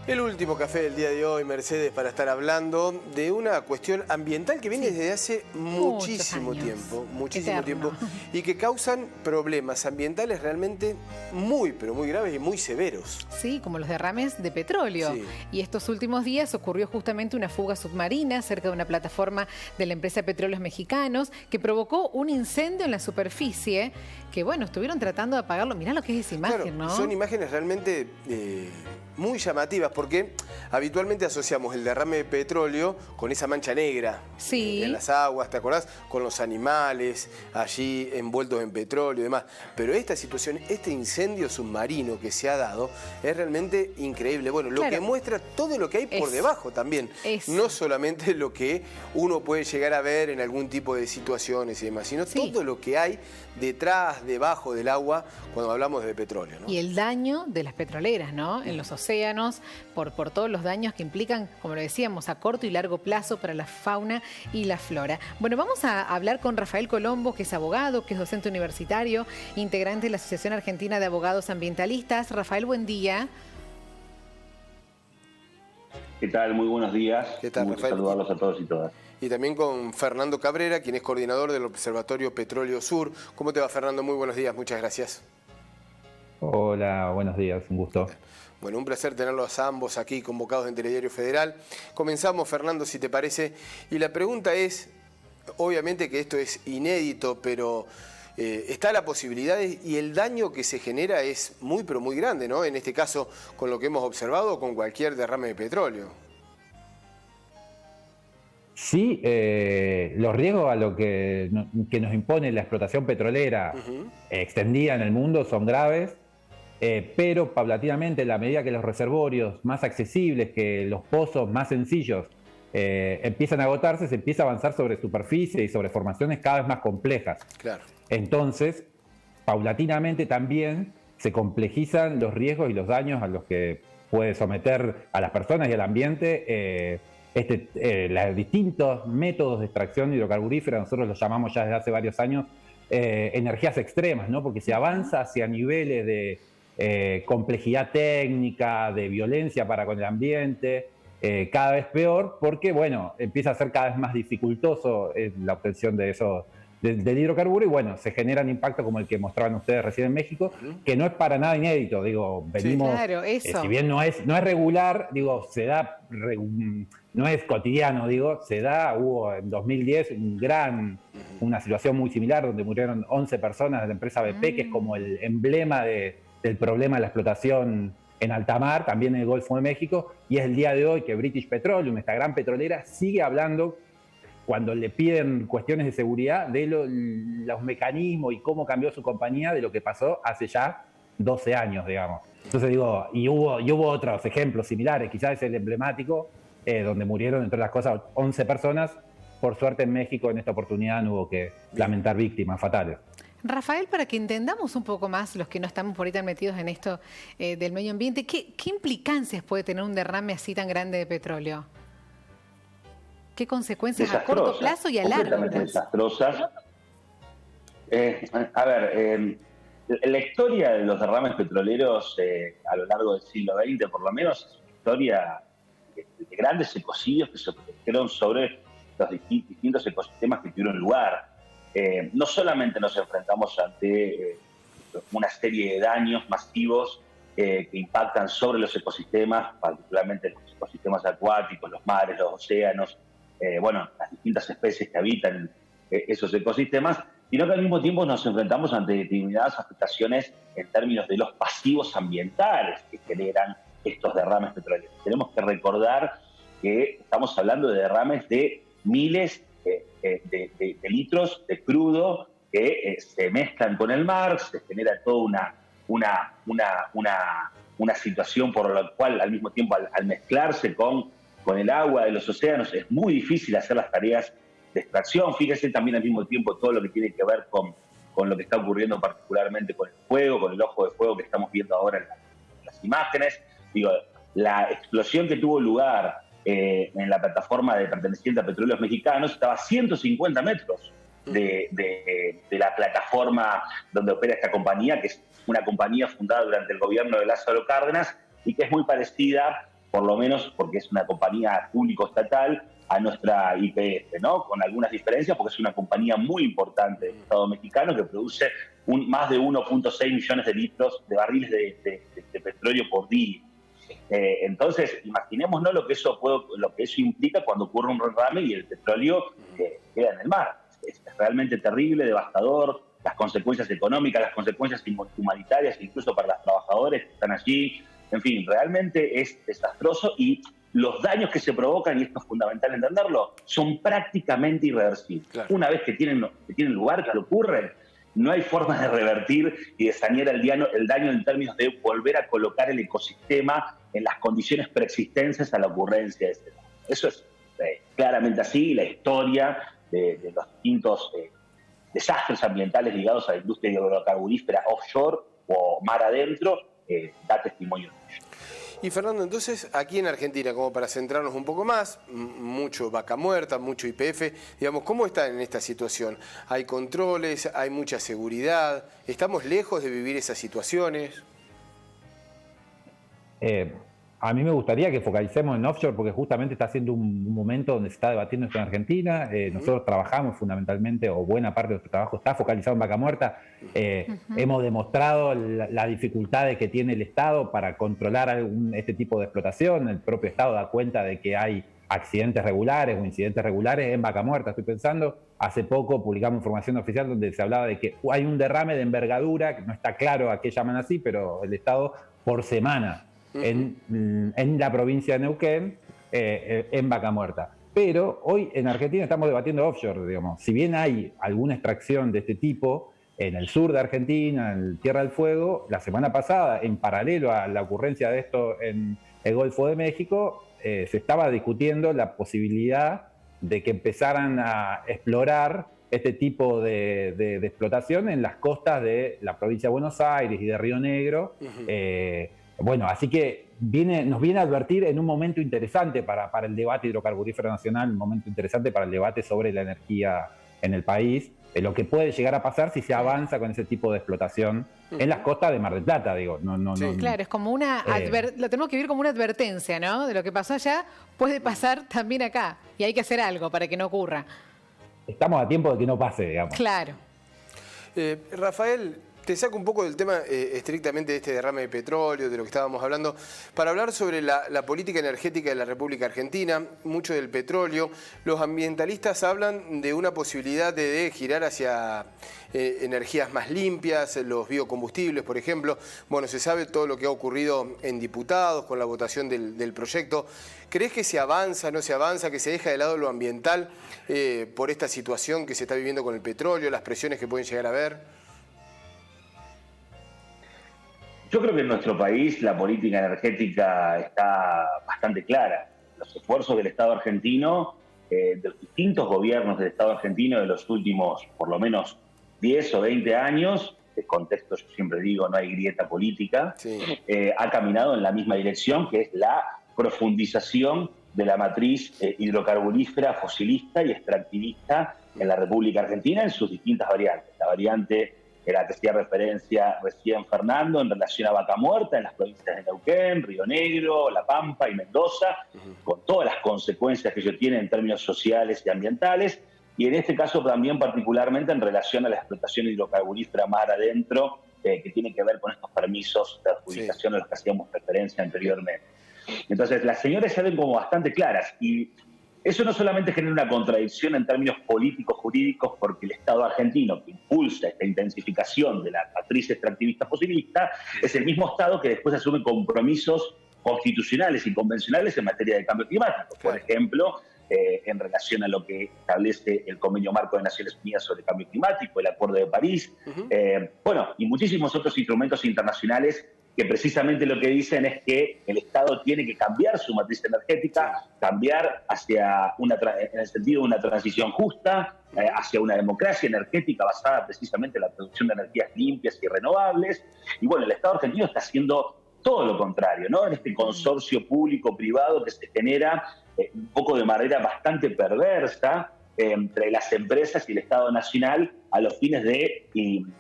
El último café del día de hoy, Mercedes, para estar hablando de una cuestión ambiental que viene desde hace muchísimo tiempo, y que causan problemas ambientales realmente muy, pero muy graves y muy severos. Sí, como los derrames de petróleo. Sí. Y estos últimos días ocurrió justamente una fuga submarina cerca de una plataforma de la empresa Petróleos Mexicanos que provocó un incendio en la superficie que, bueno, estuvieron tratando de apagarlo. Mirá lo que es esa imagen, Claro, ¿no? son imágenes realmente muy llamativas porque habitualmente asociamos el derrame de petróleo con esa mancha negra en las aguas, ¿te acordás? Con los animales allí envueltos en petróleo y demás. Pero esta situación, este incendio submarino que se ha dado es realmente increíble. Bueno, lo que muestra todo lo que hay por debajo también. No solamente lo que uno puede llegar a ver en algún tipo de situaciones y demás, sino todo lo que hay detrás, debajo del agua cuando hablamos de petróleo, ¿no? Y el daño de las petroleras, ¿no? En los océanos, por todos los daños que implican, como lo decíamos, a corto y largo plazo para la fauna y la flora. Bueno, vamos a hablar con Rafael Colombo, que es abogado, que es docente universitario, integrante de la Asociación Argentina de Abogados Ambientalistas. Rafael, buen día. ¿Qué tal? Muy buenos días. ¿Qué tal, Rafael? Saludarlos a todos y todas. Y también con Fernando Cabrera, quien es coordinador del Observatorio Petróleo Sur. ¿Cómo te va, Fernando? Muy buenos días, muchas gracias. Hola, buenos días, un gusto. Bueno, un placer tenerlos a ambos aquí convocados en Telediario Federal. Comenzamos, Fernando, si te parece. Y la pregunta es, obviamente que esto es inédito, pero está la posibilidad y el daño que se genera es muy, pero muy grande, ¿no? En este caso, con lo que hemos observado, con cualquier derrame de petróleo. Sí, los riesgos a lo que nos impone la explotación petrolera extendida en el mundo son graves, pero paulatinamente, en la medida que los reservorios más accesibles, que los pozos más sencillos empiezan a agotarse, se empieza a avanzar sobre superficie y sobre formaciones cada vez más complejas. Claro. Entonces, paulatinamente también se complejizan los riesgos y los daños a los que puede someter a las personas y al ambiente los distintos métodos de extracción hidrocarburífera. Nosotros los llamamos ya desde hace varios años energías extremas, ¿no? Porque se avanza hacia niveles de complejidad técnica, de violencia para con el ambiente, cada vez peor, porque bueno, empieza a ser cada vez más dificultoso la obtención de esos del hidrocarburo, y bueno, se generan impactos como el que mostraban ustedes recién en México, que no es para nada inédito, digo, venimos, si bien no es regular, digo, se da, no es cotidiano, digo, se da, hubo en 2010 una situación muy similar donde murieron 11 personas de la empresa BP, que es como el emblema del problema de la explotación en alta mar, también en el Golfo de México, y es el día de hoy que British Petroleum, esta gran petrolera, sigue hablando cuando le piden cuestiones de seguridad de los mecanismos y cómo cambió su compañía de lo que pasó hace ya 12 años, digamos. Entonces digo, y hubo otros ejemplos similares, quizás es el emblemático, donde murieron, entre las cosas, 11 personas. Por suerte en México en esta oportunidad no hubo que lamentar víctimas fatales. Rafael, para que entendamos un poco más, los que no estamos por ahí tan metidos en esto del medio ambiente, ¿qué implicancias puede tener un derrame así tan grande de petróleo? ¿Qué consecuencias a corto plazo y a largo plazo? Desastrosas. A ver, la historia de los derrames petroleros a lo largo del siglo XX, por lo menos, es una historia de grandes ecocidios que se produjeron sobre los distintos ecosistemas que tuvieron lugar. No solamente nos enfrentamos ante una serie de daños masivos que impactan sobre los ecosistemas, particularmente los ecosistemas acuáticos, los mares, los océanos, las distintas especies que habitan esos ecosistemas, sino que al mismo tiempo nos enfrentamos ante determinadas afectaciones en términos de los pasivos ambientales que generan estos derrames petroleros. Tenemos que recordar que estamos hablando de derrames de miles de litros de crudo que se mezclan con el mar, se genera toda una situación por la cual al mismo tiempo al mezclarse con el agua de los océanos es muy difícil hacer las tareas de extracción. Fíjese también al mismo tiempo todo lo que tiene que ver con lo que está ocurriendo particularmente con el fuego, con el ojo de fuego que estamos viendo ahora en las imágenes. Digo, la explosión que tuvo lugar en la plataforma perteneciente a Petróleos Mexicanos estaba a 150 metros de la plataforma donde opera esta compañía, que es una compañía fundada durante el gobierno de Lázaro Cárdenas y que es muy parecida por lo menos porque es una compañía público-estatal, a nuestra YPF, ¿no? Con algunas diferencias, porque es una compañía muy importante del Estado mexicano que produce más de 1.6 millones de litros de barriles de petróleo por día. Entonces, imaginémonos lo que eso implica cuando ocurre un derrame y el petróleo queda en el mar. Es realmente terrible, devastador, las consecuencias económicas, las consecuencias humanitarias, incluso para los trabajadores que están allí. En fin, realmente es desastroso y los daños que se provocan, y esto es fundamental entenderlo, son prácticamente irreversibles. Claro. Una vez que tienen lugar, que ocurren, no hay forma de revertir y de sanear el daño en términos de volver a colocar el ecosistema en las condiciones preexistentes a la ocurrencia de este daño. Eso es claramente así, la historia de los distintos desastres ambientales ligados a la industria hidrocarburífera offshore o mar adentro da testimonio de ello. Y Fernando, entonces aquí en Argentina, como para centrarnos un poco más, mucho vaca muerta, mucho YPF, digamos, ¿cómo están en esta situación? ¿Hay controles? ¿Hay mucha seguridad? ¿Estamos lejos de vivir esas situaciones? A mí me gustaría que focalicemos en offshore porque justamente está siendo un momento donde se está debatiendo esto en Argentina. Nosotros trabajamos fundamentalmente, o buena parte de nuestro trabajo está focalizado en vaca muerta. Hemos demostrado la dificultades que tiene el Estado para controlar este tipo de explotación. El propio Estado da cuenta de que hay accidentes regulares o incidentes regulares en vaca muerta. Estoy pensando, hace poco publicamos información oficial donde se hablaba de que hay un derrame de envergadura, que no está claro a qué llaman así, pero el Estado por semana en la provincia de Neuquén, en vaca muerta. Pero hoy en Argentina estamos debatiendo offshore, digamos. Si bien hay alguna extracción de este tipo en el sur de Argentina, en Tierra del Fuego, la semana pasada, en paralelo a la ocurrencia de esto en el Golfo de México, se estaba discutiendo la posibilidad de que empezaran a explorar este tipo de explotación en las costas de la provincia de Buenos Aires y de Río Negro. Bueno, así que nos viene a advertir en un momento interesante para el debate hidrocarburífero nacional, un momento interesante para el debate sobre la energía en el país, lo que puede llegar a pasar si se avanza con ese tipo de explotación en las costas de Mar del Plata, digo. Claro, es como lo tenemos que vivir como una advertencia, ¿no? De lo que pasó allá puede pasar también acá y hay que hacer algo para que no ocurra. Estamos a tiempo de que no pase, digamos. Claro. Rafael, te saco un poco del tema estrictamente de este derrame de petróleo, de lo que estábamos hablando, para hablar sobre la política energética de la República Argentina, mucho del petróleo. Los ambientalistas hablan de una posibilidad de girar hacia energías más limpias, los biocombustibles, por ejemplo. Bueno, se sabe todo lo que ha ocurrido en diputados con la votación del proyecto. ¿Crees que se avanza, no se avanza, que se deja de lado lo ambiental por esta situación que se está viviendo con el petróleo, las presiones que pueden llegar a haber? Yo creo que en nuestro país la política energética está bastante clara. Los esfuerzos del Estado argentino, de los distintos gobiernos del Estado argentino de los últimos, por lo menos, 10 o 20 años, de contexto yo siempre digo, no hay grieta política, sí, ha caminado en la misma dirección, que es la profundización de la matriz hidrocarburífera, fosilista y extractivista en la República Argentina en sus distintas variantes. La variante a la que hacía referencia recién Fernando en relación a vaca muerta en las provincias de Neuquén, Río Negro, La Pampa y Mendoza, con todas las consecuencias que ello tiene en términos sociales y ambientales, y en este caso también particularmente en relación a la explotación hidrocarburífera mar adentro, que tiene que ver con estos permisos de adjudicación, sí, a los que hacíamos referencia anteriormente. Entonces, las señoras salen como bastante claras, y eso no solamente genera una contradicción en términos políticos, jurídicos, porque el Estado argentino que impulsa esta intensificación de la matriz extractivista fosilista es el mismo Estado que después asume compromisos constitucionales y convencionales en materia de cambio climático. Por ejemplo, en relación a lo que establece el Convenio Marco de Naciones Unidas sobre el Cambio Climático, el Acuerdo de París, y muchísimos otros instrumentos internacionales que precisamente lo que dicen es que el Estado tiene que cambiar su matriz energética, cambiar en el sentido de una transición justa, hacia una democracia energética basada precisamente en la producción de energías limpias y renovables. Y bueno, el Estado argentino está haciendo todo lo contrario, ¿no? En este consorcio público-privado que se genera un poco de manera bastante perversa entre las empresas y el Estado Nacional a los fines de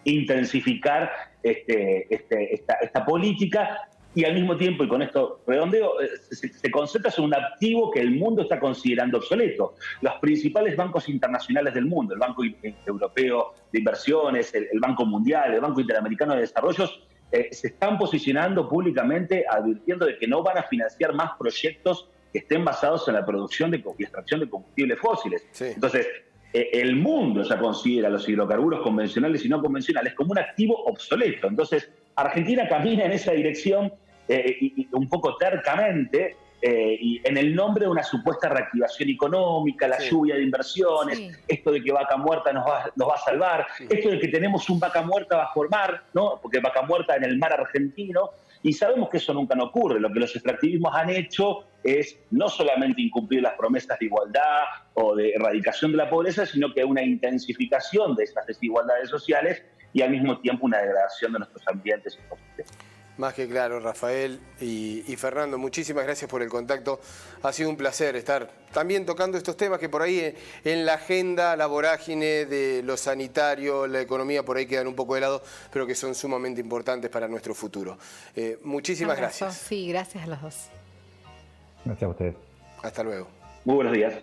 intensificar esta política. y al mismo tiempo, y con esto redondeo, se concentra en un activo que el mundo está considerando obsoleto. Los principales bancos internacionales del mundo, el Banco Europeo de Inversiones, el Banco Mundial, el Banco Interamericano de Desarrollo, se están posicionando públicamente advirtiendo de que no van a financiar más proyectos que estén basados en la producción y extracción de combustibles fósiles. Sí. Entonces, el mundo ya considera los hidrocarburos convencionales y no convencionales como un activo obsoleto. Entonces, Argentina camina en esa dirección y un poco tercamente, y en el nombre de una supuesta reactivación económica, la lluvia de inversiones, esto de que Vaca Muerta nos va a salvar, esto de que tenemos un Vaca Muerta bajo el mar, ¿no? Porque Vaca Muerta en el mar argentino, y sabemos que eso nunca no ocurre. Lo que los extractivismos han hecho es no solamente incumplir las promesas de igualdad o de erradicación de la pobreza, sino que una intensificación de esas desigualdades sociales y al mismo tiempo una degradación de nuestros ambientes y ecosistemas. Más que claro, Rafael y Fernando, muchísimas gracias por el contacto. Ha sido un placer estar también tocando estos temas que por ahí en la agenda, la vorágine de lo sanitario, la economía, por ahí quedan un poco de lado, pero que son sumamente importantes para nuestro futuro. Muchísimas gracias. Sí, gracias a los dos. Gracias a ustedes. Hasta luego. Muy buenos días.